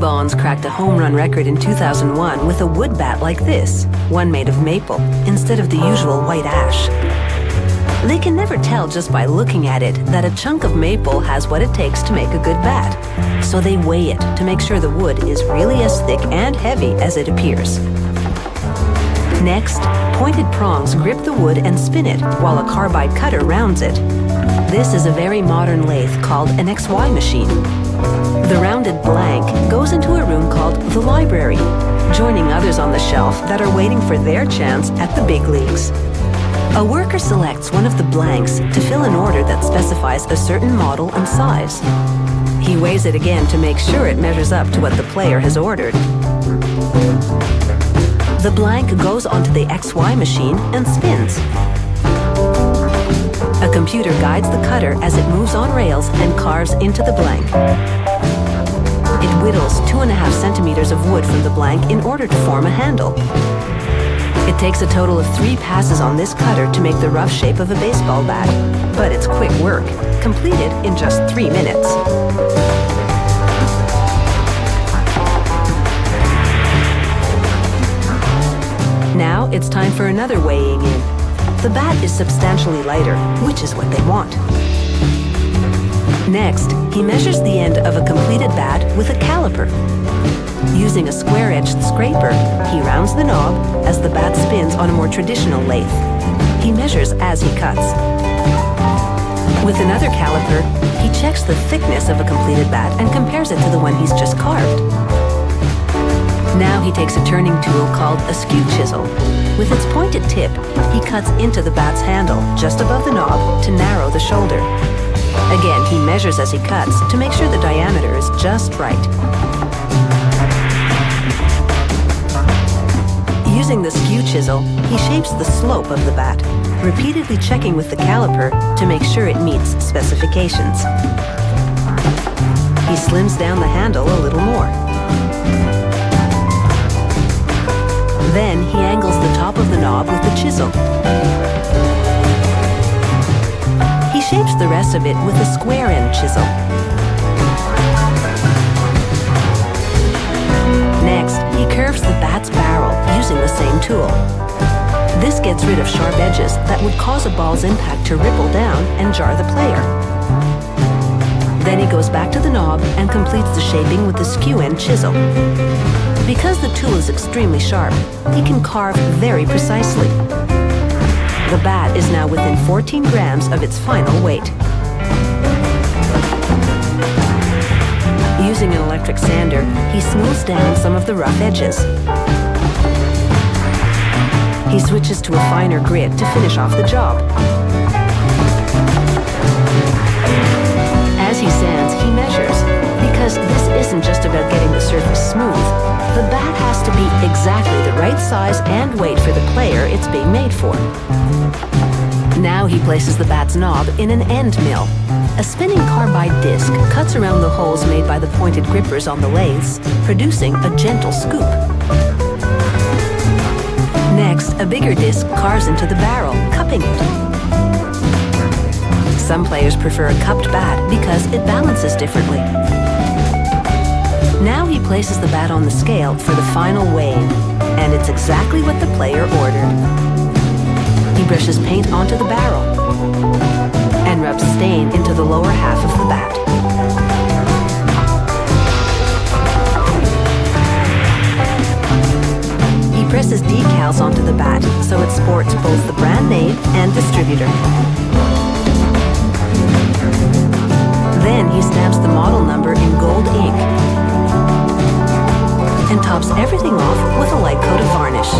Bonds cracked a home run record in 2001 with a wood bat like this, one made of maple, instead of the usual white ash. They can never tell just by looking at it that a chunk of maple has what it takes to make a good bat. So they weigh it to make sure the wood is really as thick and heavy as it appears. Next, pointed prongs grip the wood and spin it, while a carbide cutter rounds it. This is a very modern lathe called an XY machine. The rounded blank goes into a room called the library, joining others on the shelf that are waiting for their chance at the big leagues. A worker selects one of the blanks to fill an order that specifies a certain model and size. He weighs it again to make sure it measures up to what the player has ordered. The blank goes onto the XY machine and spins. A computer guides the cutter as it moves on rails and carves into the blank. It whittles 2.5 centimeters of wood from the blank in order to form a handle. It takes a total of 3 passes on this cutter to make the rough shape of a baseball bat, but it's quick work, completed in just 3 minutes. Now it's time for another weighing in. The bat is substantially lighter, which is what they want. Next, he measures the end of a completed bat with a caliper. Using a square-edged scraper, he rounds the knob as the bat spins on a more traditional lathe. He measures as he cuts. With another caliper, he checks the thickness of a completed bat and compares it to the one he's just carved. Now he takes a turning tool called a skew chisel. With its pointed tip, he cuts into the bat's handle just above the knob to narrow the shoulder. Again, he measures as he cuts to make sure the diameter is just right. Using the skew chisel, he shapes the slope of the bat, repeatedly checking with the caliper to make sure it meets specifications. He slims down the handle a little more. Then he angles the top of the knob with the chisel. He shapes the rest of it with a square-end chisel. Next, he curves the bat's barrel using the same tool. This gets rid of sharp edges that would cause a ball's impact to ripple down and jar the player. Then he goes back to the knob and completes the shaping with the skew-end chisel. Because the tool is extremely sharp, he can carve very precisely. The bat is now within 14 grams of its final weight. Using an electric sander, he smooths down some of the rough edges. He switches to a finer grit to finish off the job. As he sands, he measures, because this isn't just about getting the surface smooth. The bat has to be exactly the right size and weight for the player it's being made for. Now he places the bat's knob in an end mill. A spinning carbide disc cuts around the holes made by the pointed grippers on the lathes, producing a gentle scoop. Next, a bigger disc carves into the barrel, cupping it. Some players prefer a cupped bat because it balances differently. Now he places the bat on the scale for the final weighing, and it's exactly what the player ordered. He brushes paint onto the barrel and rubs stain into the lower half of the bat. He presses decals onto the bat so it sports both the brand name and distributor. Then he stamps the model number in gold ink and tops everything off with a light coat of varnish.